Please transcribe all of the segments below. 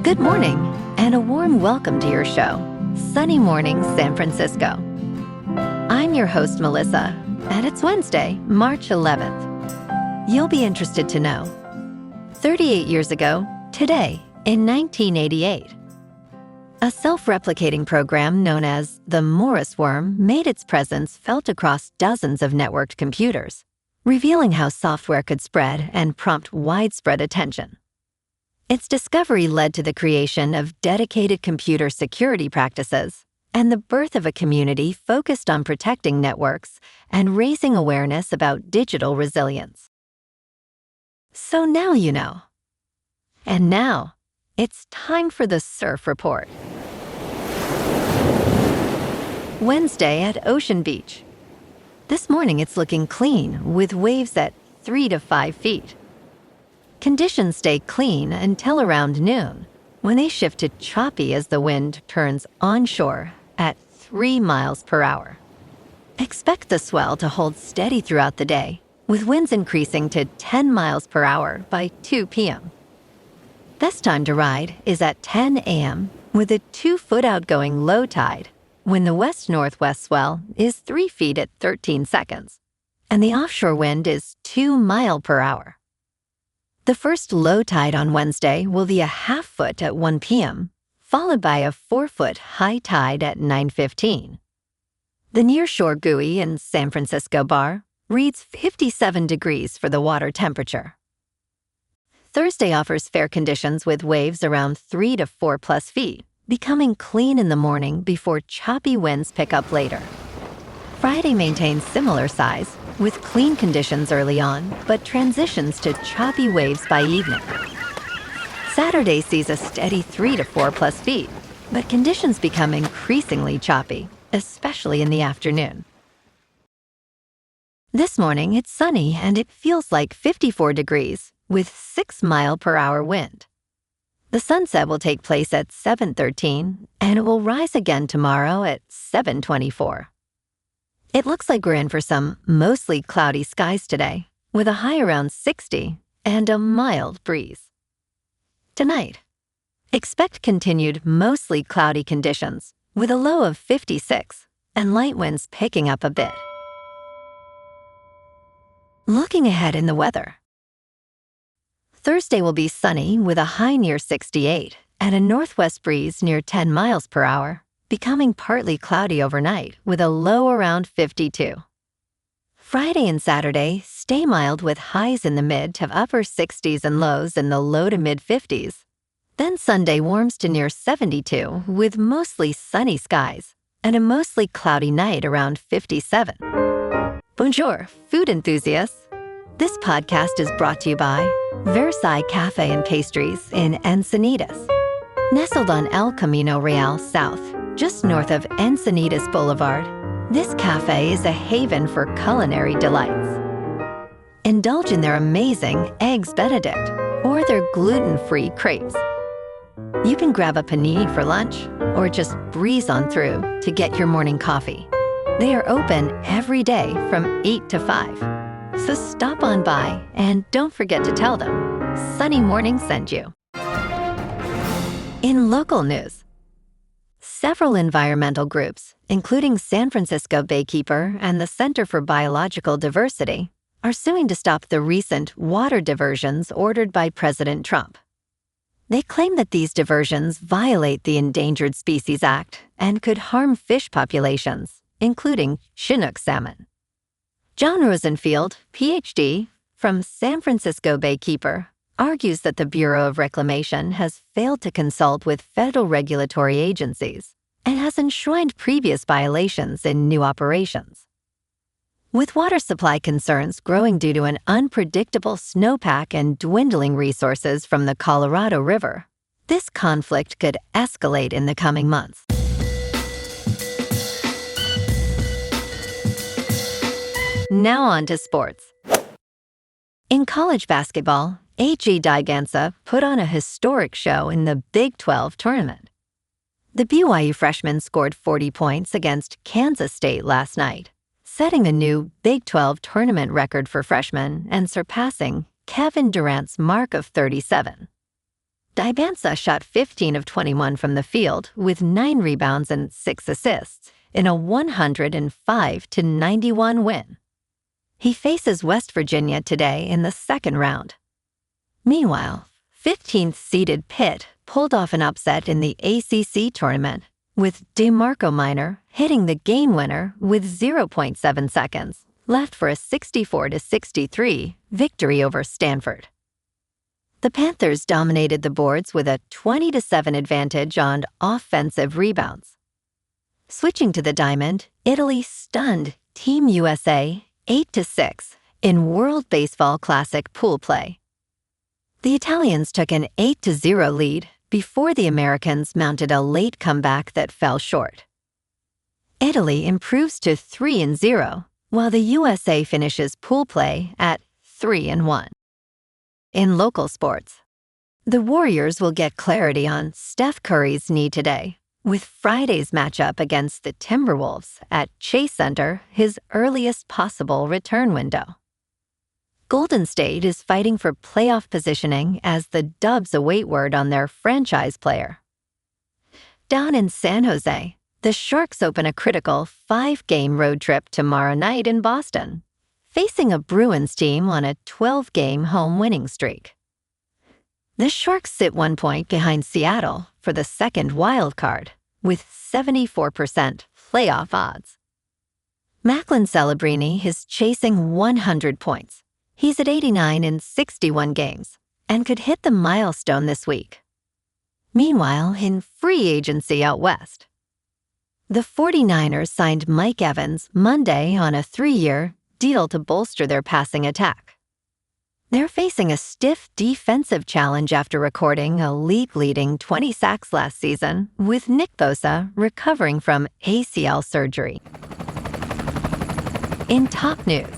Good morning, and a warm welcome to your show, Sunny Mornings San Francisco. I'm your host, Melissa, and it's Wednesday, March 11th. You'll be interested to know, 38 years ago, today, in 1988, a self-replicating program known as the Morris worm made its presence felt across dozens of networked computers, revealing how software could spread and prompt widespread attention. Its discovery led to the creation of dedicated computer security practices and the birth of a community focused on protecting networks and raising awareness about digital resilience. So now you know. And now, it's time for the Surf Report. Wednesday at Ocean Beach. This morning it's looking clean with waves at 3 to 5 feet. Conditions stay clean until around noon, when they shift to choppy as the wind turns onshore at 3 miles per hour. Expect the swell to hold steady throughout the day, with winds increasing to 10 miles per hour by 2 p.m. Best time to ride is at 10 a.m. with a 2-foot outgoing low tide, when the west-northwest swell is 3 feet at 13 seconds, and the offshore wind is 2 miles per hour. The first low tide on Wednesday will be a 1/2 foot at 1 p.m., followed by a 4-foot high tide at 9:15. The nearshore buoy in San Francisco Bar reads 57 degrees for the water temperature. Thursday offers fair conditions with waves around 3 to 4 plus feet, becoming clean in the morning before choppy winds pick up later. Friday maintains similar size, with clean conditions early on, but transitions to choppy waves by evening. Saturday sees a steady 3 to 4 plus feet, but conditions become increasingly choppy, especially in the afternoon. This morning it's sunny and it feels like 54 degrees with 6 mile per hour wind. The sunset will take place at 7:13 and it will rise again tomorrow at 7:24. It looks like we're in for some mostly cloudy skies today, with a high around 60 and a mild breeze. Tonight, expect continued mostly cloudy conditions, with a low of 56 and light winds picking up a bit. Looking ahead in the weather. Thursday will be sunny with a high near 68 and a northwest breeze near 10 miles per hour, becoming partly cloudy overnight with a low around 52. Friday and Saturday stay mild with highs in the mid to upper 60s and lows in the low to mid 50s. Then Sunday warms to near 72 with mostly sunny skies and a mostly cloudy night around 57. Bonjour, food enthusiasts. This podcast is brought to you by Versailles Cafe and Pastries in Encinitas. Nestled on El Camino Real South, just north of Encinitas Boulevard, this cafe is a haven for culinary delights. Indulge in their amazing Eggs Benedict or their gluten-free crepes. You can grab a panini for lunch or just breeze on through to get your morning coffee. They are open every day from 8 to 5. So stop on by and don't forget to tell them Sunny Morning sent you. In local news, several environmental groups, including San Francisco Baykeeper and the Center for Biological Diversity, are suing to stop the recent water diversions ordered by President Trump. They claim that these diversions violate the Endangered Species Act and could harm fish populations, including chinook salmon. John Rosenfield, Ph.D., from San Francisco Baykeeper, argues that the Bureau of Reclamation has failed to consult with federal regulatory agencies and has enshrined previous violations in new operations. With water supply concerns growing due to an unpredictable snowpack and dwindling resources from the Colorado River, this conflict could escalate in the coming months. Now on to sports. In college basketball, A.G. Diganza put on a historic show in the Big 12 tournament. The BYU freshman scored 40 points against Kansas State last night, setting a new Big 12 tournament record for freshmen and surpassing Kevin Durant's mark of 37. Dibansa shot 15 of 21 from the field with 9 rebounds and 6 assists in a 105-91 win. He faces West Virginia today in the second round. Meanwhile, 15th-seeded Pitt pulled off an upset in the ACC tournament, with DeMarco Minor hitting the game winner with 0.7 seconds left for a 64-63 victory over Stanford. The Panthers dominated the boards with a 20-7 advantage on offensive rebounds. Switching to the diamond, Italy stunned Team USA 8-6 in World Baseball Classic pool play. The Italians took an 8-0 lead before the Americans mounted a late comeback that fell short. Italy improves to 3-0, while the USA finishes pool play at 3-1. In local sports, the Warriors will get clarity on Steph Curry's knee today, with Friday's matchup against the Timberwolves at Chase Center his earliest possible return window. Golden State is fighting for playoff positioning as the Dubs await word on their franchise player. Down in San Jose, the Sharks open a critical 5-game road trip tomorrow night in Boston, facing a Bruins team on a 12-game home winning streak. The Sharks sit 1 point behind Seattle for the second wild card, with 74% playoff odds. Macklin Celebrini is chasing 100 points. He's at 89 in 61 games and could hit the milestone this week. Meanwhile, in free agency out west, the 49ers signed Mike Evans Monday on a 3-year deal to bolster their passing attack. They're facing a stiff defensive challenge after recording a league-leading 20 sacks last season, with Nick Bosa recovering from ACL surgery. In top news,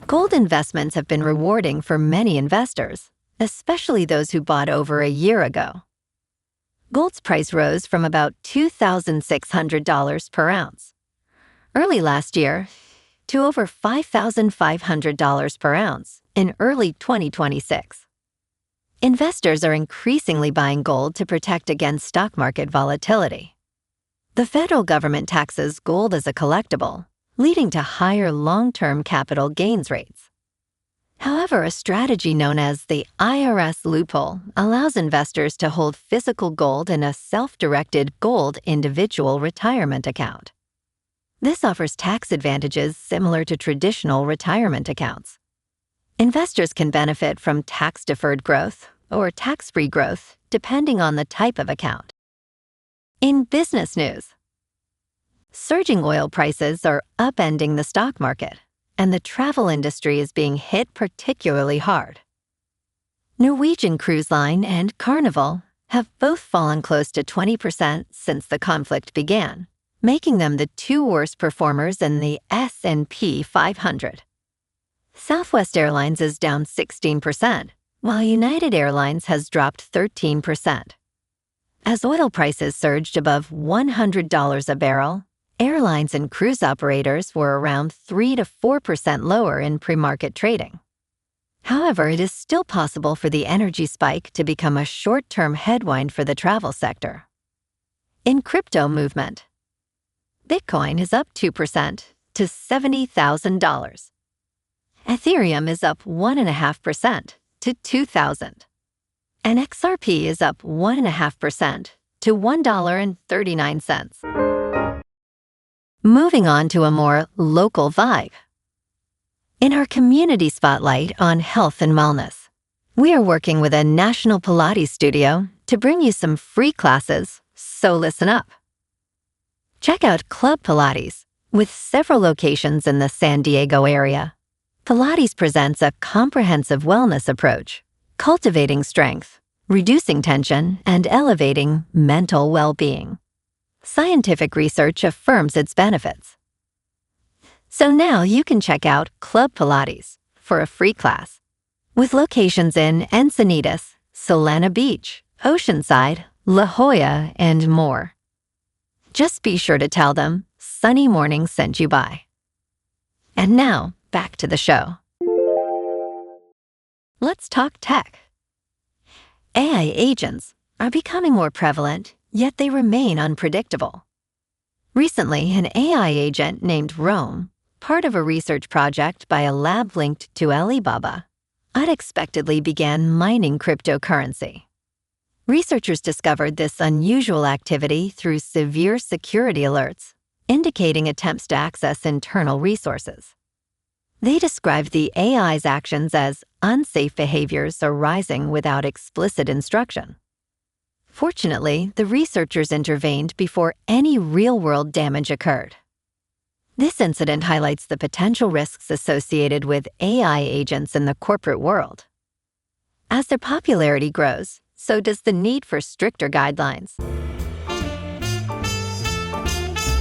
gold investments have been rewarding for many investors, especially those who bought over a year ago. Gold's price rose from about $2,600 per ounce early last year to over $5,500 per ounce in early 2026. Investors are increasingly buying gold to protect against stock market volatility. The federal government taxes gold as a collectible, leading to higher long-term capital gains rates. However, a strategy known as the IRS loophole allows investors to hold physical gold in a self-directed gold individual retirement account. This offers tax advantages similar to traditional retirement accounts. Investors can benefit from tax-deferred growth or tax-free growth, depending on the type of account. In business news, surging oil prices are upending the stock market, and the travel industry is being hit particularly hard. Norwegian Cruise Line and Carnival have both fallen close to 20% since the conflict began, making them the 2 worst performers in the S&P 500. Southwest Airlines is down 16%, while United Airlines has dropped 13%. As oil prices surged above $100 a barrel, airlines and cruise operators were around 3 to 4% lower in pre-market trading. However, it is still possible for the energy spike to become a short-term headwind for the travel sector. In crypto movement, Bitcoin is up 2% to $70,000. Ethereum is up 1.5% to $2,000. And XRP is up 1.5% to $1.39. Moving on to a more local vibe. In our community spotlight on health and wellness, we are working with a national Pilates studio to bring you some free classes, so listen up. Check out Club Pilates, with several locations in the San Diego area. Pilates presents a comprehensive wellness approach, cultivating strength, reducing tension, and elevating mental well-being. Scientific research affirms its benefits. So now you can check out Club Pilates for a free class, with locations in Encinitas, Solana Beach, Oceanside, La Jolla, and more. Just be sure to tell them Sunny Morning sent you by. And now, back to the show. Let's talk tech. AI agents are becoming more prevalent, yet they remain unpredictable. Recently, an AI agent named Rome, part of a research project by a lab linked to Alibaba, unexpectedly began mining cryptocurrency. Researchers discovered this unusual activity through severe security alerts, indicating attempts to access internal resources. They described the AI's actions as unsafe behaviors arising without explicit instruction. Fortunately, the researchers intervened before any real-world damage occurred. This incident highlights the potential risks associated with AI agents in the corporate world. As their popularity grows, so does the need for stricter guidelines.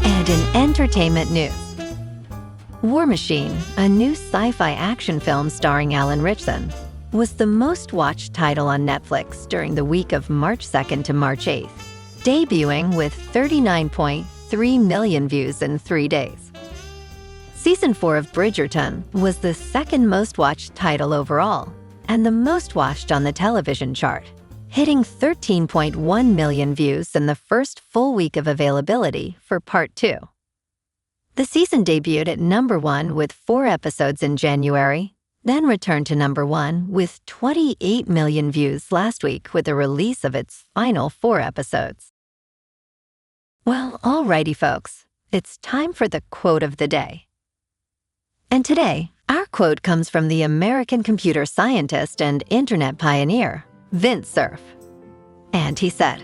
And in entertainment news, War Machine, a new sci-fi action film starring Alan Ritchson, was the most watched title on Netflix during the week of March 2nd to March 8th, debuting with 39.3 million views in 3 days. Season 4 of Bridgerton was the second most watched title overall and the most watched on the television chart, hitting 13.1 million views in the first full week of availability for Part 2. The season debuted at number 1 with 4 episodes in January, then returned to number 1 with 28 million views last week with the release of its final 4 episodes. Well, alrighty folks, it's time for the quote of the day. And today, our quote comes from the American computer scientist and internet pioneer, Vint Cerf. And he said,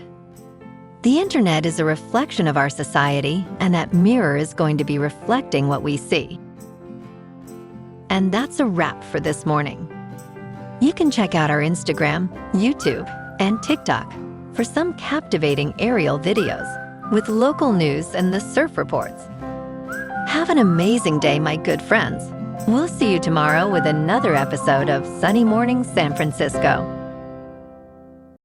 "The internet is a reflection of our society, and that mirror is going to be reflecting what we see." And that's a wrap for this morning. You can check out our Instagram, YouTube, and TikTok for some captivating aerial videos with local news and the surf reports. Have an amazing day, my good friends. We'll see you tomorrow with another episode of Sunny Morning San Francisco.